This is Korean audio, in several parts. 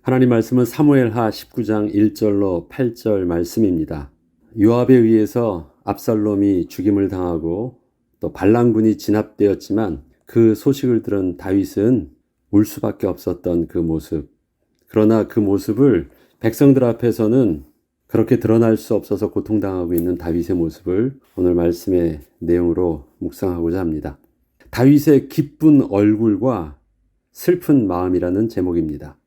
하나님 말씀은 사무엘하 19장 1절로 8절 말씀입니다. 요압에 의해서 압살롬이 죽임을 당하고 또 반란군이 진압되었지만 그 소식을 들은 다윗은 울 수밖에 없었던 그 모습. 그러나 그 모습을 백성들 앞에서는 그렇게 드러날 수 없어서 고통당하고 있는 다윗의 모습을 오늘 말씀의 내용으로 묵상하고자 합니다. 다윗의 기쁜 얼굴과 슬픈 마음이라는 제목입니다.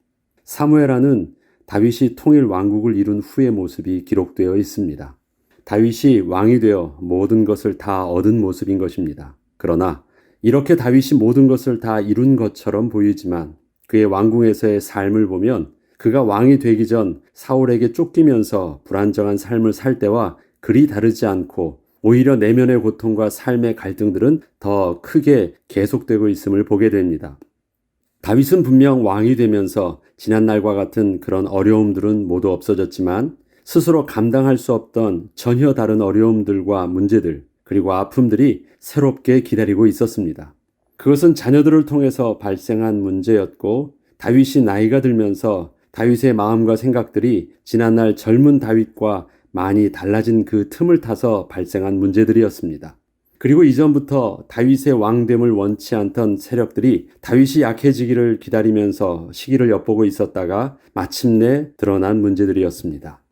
사무엘하는 다윗이 통일 왕국을 이룬 후의 모습이 기록되어 있습니다. 다윗이 왕이 되어 모든 것을 다 얻은 모습인 것입니다. 그러나 이렇게 다윗이 모든 것을 다 이룬 것처럼 보이지만 그의 왕궁에서의 삶을 보면 그가 왕이 되기 전 사울에게 쫓기면서 불안정한 삶을 살 때와 그리 다르지 않고 오히려 내면의 고통과 삶의 갈등들은 더 크게 계속되고 있음을 보게 됩니다. 다윗은 분명 왕이 되면서 지난날과 같은 그런 어려움들은 모두 없어졌지만 스스로 감당할 수 없던 전혀 다른 어려움들과 문제들 그리고 아픔들이 새롭게 기다리고 있었습니다. 그것은 자녀들을 통해서 발생한 문제였고 다윗이 나이가 들면서 다윗의 마음과 생각들이 지난날 젊은 다윗과 많이 달라진 그 틈을 타서 발생한 문제들이었습니다. 그리고 이전부터 다윗의 왕됨을 원치 않던 세력들이 다윗이 약해지기를 기다리면서 시기를 엿보고 있었다가 마침내 드러난 문제들이었습니다.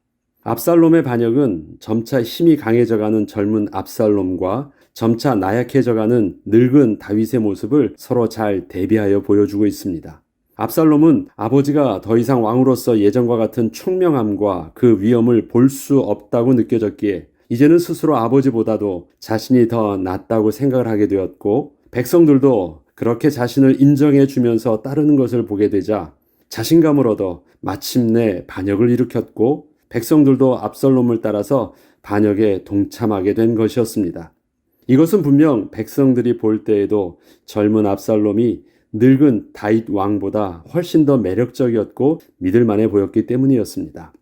압살롬의 반역은 점차 힘이 강해져가는 젊은 압살롬과 점차 나약해져가는 늙은 다윗의 모습을 서로 잘 대비하여 보여주고 있습니다. 압살롬은 아버지가 더 이상 왕으로서 예전과 같은 총명함과 그 위엄을 볼 수 없다고 느껴졌기에 이제는 스스로 아버지보다도 자신이 더 낫다고 생각을 하게 되었고 백성들도 그렇게 자신을 인정해 주면서 따르는 것을 보게 되자 자신감을 얻어 마침내 반역을 일으켰고 백성들도 압살롬을 따라서 반역에 동참하게 된 것이었습니다. 이것은 분명 백성들이 볼 때에도 젊은 압살롬이 늙은 다윗 왕보다 훨씬 더 매력적이었고 믿을 만해 보였기 때문이었습니다.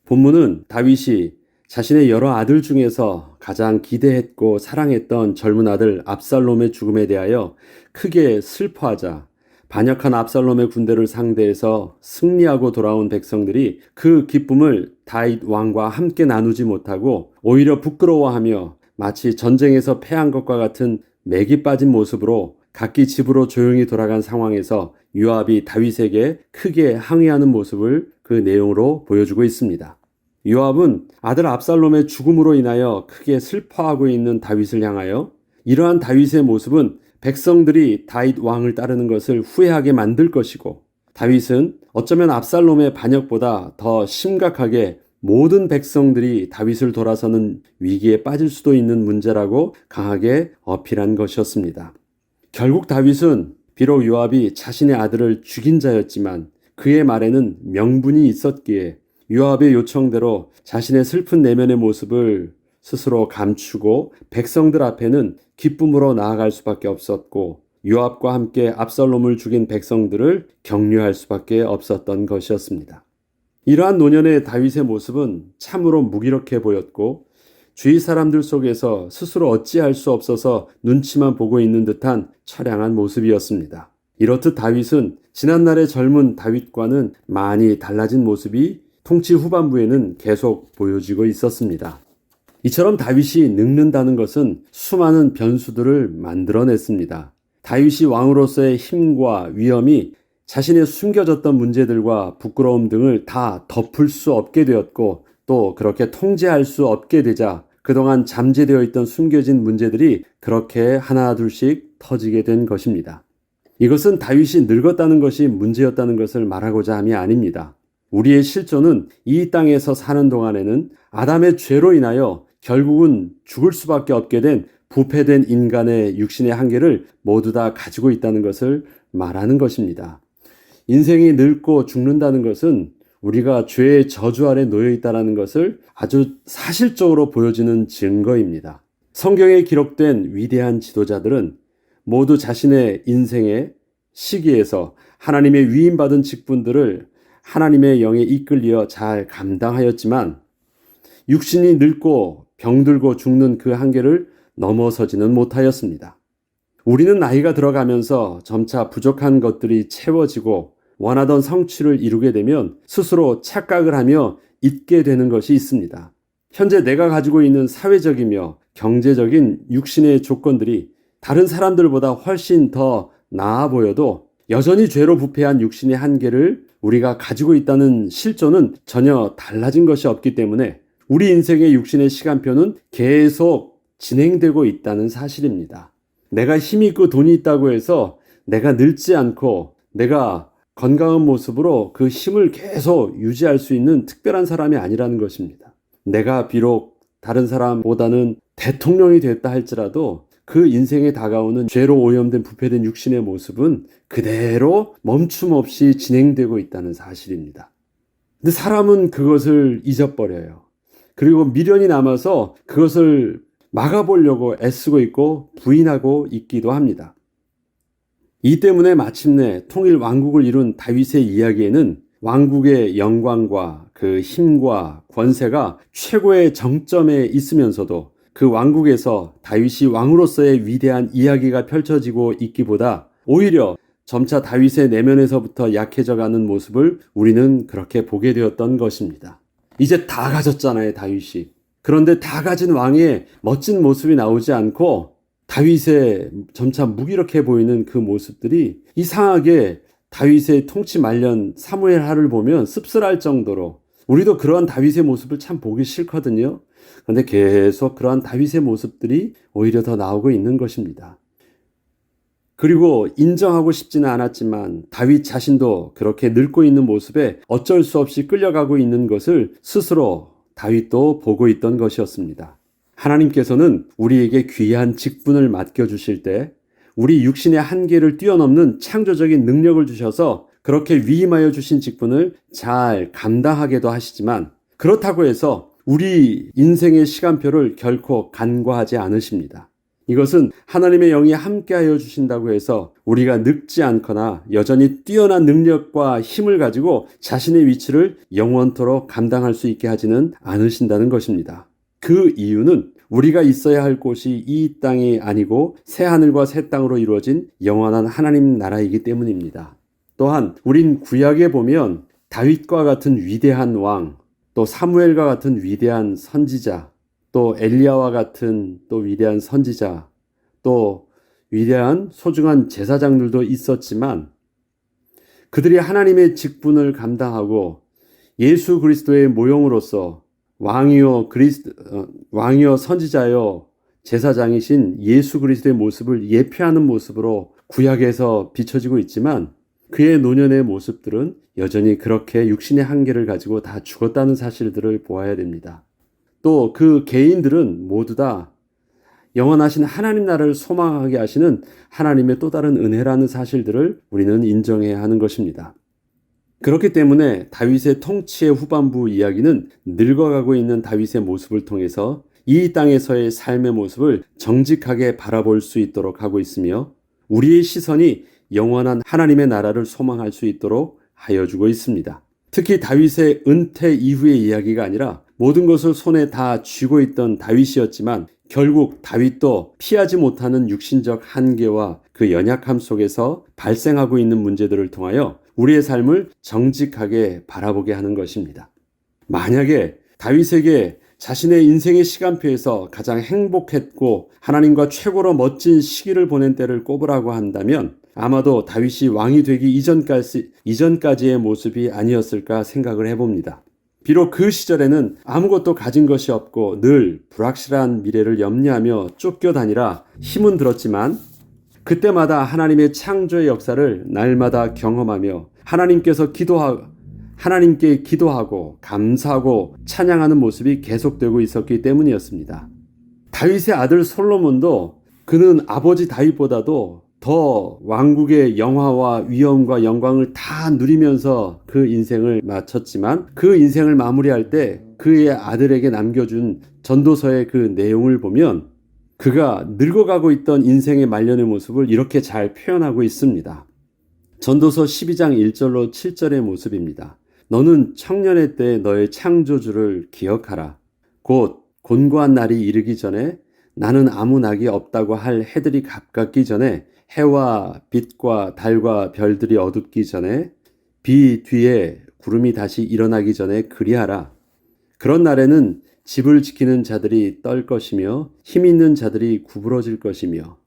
본문은 다윗이 자신의 여러 아들 중에서 가장 기대했고 사랑했던 젊은 아들 압살롬의 죽음에 대하여 크게 슬퍼하자 반역한 압살롬의 군대를 상대해서 승리하고 돌아온 백성들이 그 기쁨을 다윗 왕과 함께 나누지 못하고 오히려 부끄러워하며 마치 전쟁에서 패한 것과 같은 맥이 빠진 모습으로 각기 집으로 조용히 돌아간 상황에서 요압이 다윗에게 크게 항의하는 모습을 그 내용으로 보여주고 있습니다. 요압은 아들 압살롬의 죽음으로 인하여 크게 슬퍼하고 있는 다윗을 향하여 이러한 다윗의 모습은 백성들이 다윗 왕을 따르는 것을 후회하게 만들 것이고 다윗은 어쩌면 압살롬의 반역보다 더 심각하게 모든 백성들이 다윗을 돌아서는 위기에 빠질 수도 있는 문제라고 강하게 어필한 것이었습니다. 결국 다윗은 비록 요압이 자신의 아들을 죽인 자였지만 그의 말에는 명분이 있었기에 요압의 요청대로 자신의 슬픈 내면의 모습을 스스로 감추고 백성들 앞에는 기쁨으로 나아갈 수밖에 없었고 요압과 함께 압살롬을 죽인 백성들을 격려할 수밖에 없었던 것이었습니다. 이러한 노년의 다윗의 모습은 참으로 무기력해 보였고 주위 사람들 속에서 스스로 어찌할 수 없어서 눈치만 보고 있는 듯한 처량한 모습이었습니다. 이렇듯 다윗은 지난날의 젊은 다윗과는 많이 달라진 모습이 통치 후반부에는 계속 보여지고 있었습니다. 이처럼 다윗이 늙는다는 것은 수많은 변수들을 만들어냈습니다. 다윗이 왕으로서의 힘과 위엄이 자신의 숨겨졌던 문제들과 부끄러움 등을 다 덮을 수 없게 되었고 또 그렇게 통제할 수 없게 되자 그동안 잠재되어 있던 숨겨진 문제들이 그렇게 하나 둘씩 터지게 된 것입니다. 이것은 다윗이 늙었다는 것이 문제였다는 것을 말하고자 함이 아닙니다. 우리의 실존은 이 땅에서 사는 동안에는 아담의 죄로 인하여 결국은 죽을 수밖에 없게 된 부패된 인간의 육신의 한계를 모두 다 가지고 있다는 것을 말하는 것입니다. 인생이 늙고 죽는다는 것은 우리가 죄의 저주 아래 놓여 있다는 것을 아주 사실적으로 보여주는 증거입니다. 성경에 기록된 위대한 지도자들은 모두 자신의 인생의 시기에서 하나님의 위임받은 직분들을 하나님의 영에 이끌려 잘 감당하였지만 육신이 늙고 병들고 죽는 그 한계를 넘어서지는 못하였습니다. 우리는 나이가 들어가면서 점차 부족한 것들이 채워지고 원하던 성취를 이루게 되면 스스로 착각을 하며 잊게 되는 것이 있습니다. 현재 내가 가지고 있는 사회적이며 경제적인 육신의 조건들이 다른 사람들보다 훨씬 더 나아 보여도 여전히 죄로 부패한 육신의 한계를 우리가 가지고 있다는 실존은 전혀 달라진 것이 없기 때문에 우리 인생의 육신의 시간표는 계속 진행되고 있다는 사실입니다. 내가 힘이 있고 돈이 있다고 해서 내가 늙지 않고 내가 건강한 모습으로 그 힘을 계속 유지할 수 있는 특별한 사람이 아니라는 것입니다. 내가 비록 다른 사람보다는 대통령이 됐다 할지라도 그 인생에 다가오는 죄로 오염된 부패된 육신의 모습은 그대로 멈춤 없이 진행되고 있다는 사실입니다. 근데 사람은 그것을 잊어버려요. 그리고 미련이 남아서 그것을 막아보려고 애쓰고 있고 부인하고 있기도 합니다. 이 때문에 마침내 통일 왕국을 이룬 다윗의 이야기에는 왕국의 영광과 그 힘과 권세가 최고의 정점에 있으면서도 그 왕국에서 다윗이 왕으로서의 위대한 이야기가 펼쳐지고 있기보다 오히려 점차 다윗의 내면에서부터 약해져가는 모습을 우리는 그렇게 보게 되었던 것입니다. 이제 다 가졌잖아요, 다윗이. 그런데 다 가진 왕의 멋진 모습이 나오지 않고 다윗의 점차 무기력해 보이는 그 모습들이 이상하게 다윗의 통치 말년 사무엘 하를 보면 씁쓸할 정도로 우리도 그러한 다윗의 모습을 참 보기 싫거든요. 그런데 계속 그러한 다윗의 모습들이 오히려 더 나오고 있는 것입니다. 그리고 인정하고 싶지는 않았지만 다윗 자신도 그렇게 늙고 있는 모습에 어쩔 수 없이 끌려가고 있는 것을 스스로 다윗도 보고 있던 것이었습니다. 하나님께서는 우리에게 귀한 직분을 맡겨주실 때 우리 육신의 한계를 뛰어넘는 창조적인 능력을 주셔서 그렇게 위임하여 주신 직분을 잘 감당하게도 하시지만 그렇다고 해서 우리 인생의 시간표를 결코 간과하지 않으십니다. 이것은 하나님의 영이 함께하여 주신다고 해서 우리가 늙지 않거나 여전히 뛰어난 능력과 힘을 가지고 자신의 위치를 영원토록 감당할 수 있게 하지는 않으신다는 것입니다. 그 이유는 우리가 있어야 할 곳이 이 땅이 아니고 새 하늘과 새 땅으로 이루어진 영원한 하나님 나라이기 때문입니다. 또한 우린 구약에 보면 다윗과 같은 위대한 왕, 또 사무엘과 같은 위대한 선지자, 또 엘리야와 같은 또 위대한 선지자, 또 위대한 소중한 제사장들도 있었지만 그들이 하나님의 직분을 감당하고 예수 그리스도의 모형으로서 왕이요 선지자요 제사장이신 예수 그리스도의 모습을 예표하는 모습으로 구약에서 비춰지고 있지만 그의 노년의 모습들은 여전히 그렇게 육신의 한계를 가지고 다 죽었다는 사실들을 보아야 됩니다. 또 그 개인들은 모두 다 영원하신 하나님 나라를 소망하게 하시는 하나님의 또 다른 은혜라는 사실들을 우리는 인정해야 하는 것입니다. 그렇기 때문에 다윗의 통치의 후반부 이야기는 늙어가고 있는 다윗의 모습을 통해서 이 땅에서의 삶의 모습을 정직하게 바라볼 수 있도록 하고 있으며 우리의 시선이 영원한 하나님의 나라를 소망할 수 있도록 하여 주고 있습니다. 특히 다윗의 은퇴 이후의 이야기가 아니라 모든 것을 손에 다 쥐고 있던 다윗이었지만 결국 다윗도 피하지 못하는 육신적 한계와 그 연약함 속에서 발생하고 있는 문제들을 통하여 우리의 삶을 정직하게 바라보게 하는 것입니다. 만약에 다윗에게 자신의 인생의 시간표에서 가장 행복했고 하나님과 최고로 멋진 시기를 보낸 때를 꼽으라고 한다면 아마도 다윗이 왕이 되기 이전까지의 모습이 아니었을까 생각을 해봅니다. 비록 그 시절에는 아무것도 가진 것이 없고 늘 불확실한 미래를 염려하며 쫓겨다니라 힘은 들었지만 그때마다 하나님의 창조의 역사를 날마다 경험하며 하나님께 기도하고 감사하고 찬양하는 모습이 계속되고 있었기 때문이었습니다. 다윗의 아들 솔로몬도 그는 아버지 다윗보다도 더 왕국의 영화와 위엄과 영광을 다 누리면서 그 인생을 마쳤지만 그 인생을 마무리할 때 그의 아들에게 남겨준 전도서의 그 내용을 보면 그가 늙어가고 있던 인생의 말년의 모습을 이렇게 잘 표현하고 있습니다. 전도서 12장 1절로 7절의 모습입니다. 너는 청년의 때 너의 창조주를 기억하라. 곧 곤고한 날이 이르기 전에 나는 아무 낙이 없다고 할 해들이 가깝기 전에 해와 빛과 달과 별들이 어둡기 전에 비 뒤에 구름이 다시 일어나기 전에 그리하라. 그런 날에는 집을 지키는 자들이 떨 것이며 힘 있는 자들이 구부러질 것이며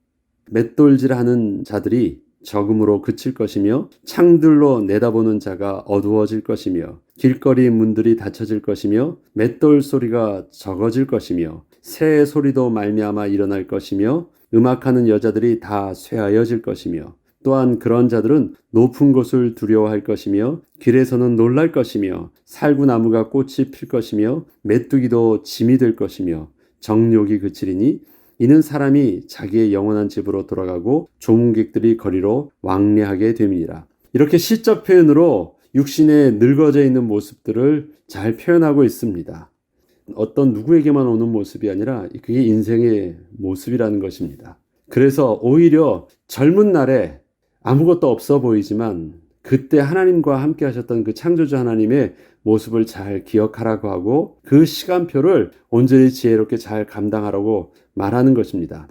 맷돌질하는 자들이 적음으로 그칠 것이며 창들로 내다보는 자가 어두워질 것이며 길거리 문들이 닫혀질 것이며 맷돌 소리가 적어질 것이며 새 소리도 말미암아 일어날 것이며 음악하는 여자들이 다 쇠하여질 것이며 또한 그런 자들은 높은 곳을 두려워할 것이며 길에서는 놀랄 것이며 살구나무가 꽃이 필 것이며 메뚜기도 짐이 될 것이며 정욕이 그치리니 이는 사람이 자기의 영원한 집으로 돌아가고 조문객들이 거리로 왕래하게 됨이니라. 이렇게 시적 표현으로 육신에 늙어져 있는 모습들을 잘 표현하고 있습니다. 어떤 누구에게만 오는 모습이 아니라 그게 인생의 모습이라는 것입니다. 그래서 오히려 젊은 날에 아무것도 없어 보이지만 그때 하나님과 함께 하셨던 그 창조주 하나님의 모습을 잘 기억하라고 하고 그 시간표를 온전히 지혜롭게 잘 감당하라고 말하는 것입니다.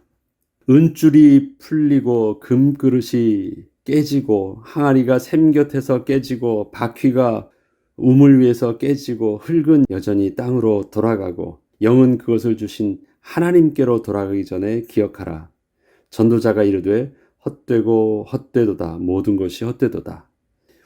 은줄이 풀리고 금그릇이 깨지고 항아리가 샘 곁에서 깨지고 바퀴가 우물 위에서 깨지고 흙은 여전히 땅으로 돌아가고 영은 그것을 주신 하나님께로 돌아가기 전에 기억하라. 전도자가 이르되 헛되고 헛되도다. 모든 것이 헛되도다.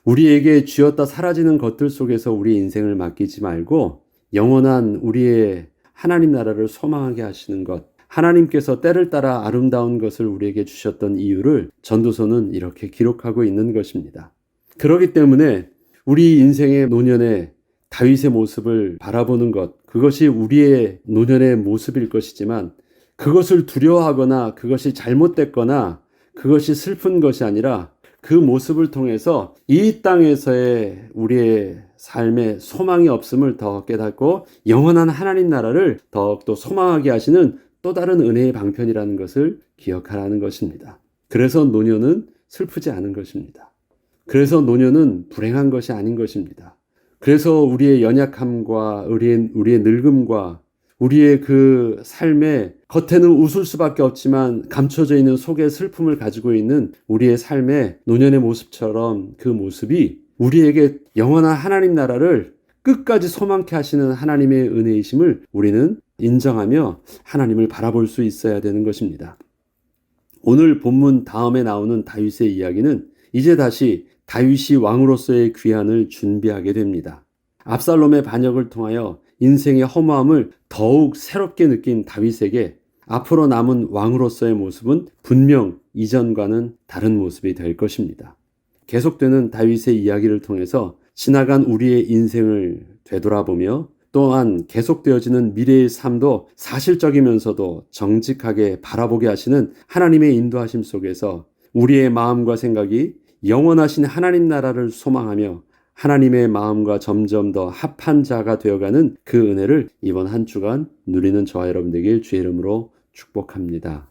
우리에게 쥐었다 사라지는 것들 속에서 우리의 인생을 맡기지 말고 영원한 우리의 하나님 나라를 소망하게 하시는 것, 하나님께서 때를 따라 아름다운 것을 우리에게 주셨던 이유를 전도서는 이렇게 기록하고 있는 것입니다. 그렇기 때문에 우리 인생의 노년에 다윗의 모습을 바라보는 것, 그것이 우리의 노년의 모습일 것이지만 그것을 두려워하거나 그것이 잘못됐거나 그것이 슬픈 것이 아니라 그 모습을 통해서 이 땅에서의 우리의 삶에 소망이 없음을 더 깨닫고 영원한 하나님 나라를 더욱더 소망하게 하시는 또 다른 은혜의 방편이라는 것을 기억하라는 것입니다. 그래서 노년은 슬프지 않은 것입니다. 그래서 노년은 불행한 것이 아닌 것입니다. 그래서 우리의 연약함과 우리의 늙음과 우리의 그 삶에 겉에는 웃을 수밖에 없지만 감춰져 있는 속의 슬픔을 가지고 있는 우리의 삶의 노년의 모습처럼 그 모습이 우리에게 영원한 하나님 나라를 끝까지 소망케 하시는 하나님의 은혜이심을 우리는 인정하며 하나님을 바라볼 수 있어야 되는 것입니다. 오늘 본문 다음에 나오는 다윗의 이야기는 이제 다시 다윗이 왕으로서의 귀환을 준비하게 됩니다. 압살롬의 반역을 통하여 인생의 허무함을 더욱 새롭게 느낀 다윗에게 앞으로 남은 왕으로서의 모습은 분명 이전과는 다른 모습이 될 것입니다. 계속되는 다윗의 이야기를 통해서 지나간 우리의 인생을 되돌아보며 또한 계속되어지는 미래의 삶도 사실적이면서도 정직하게 바라보게 하시는 하나님의 인도하심 속에서 우리의 마음과 생각이 영원하신 하나님 나라를 소망하며 하나님의 마음과 점점 더 합한 자가 되어가는 그 은혜를 이번 한 주간 누리는 저와 여러분 되길 주의 이름으로 축복합니다.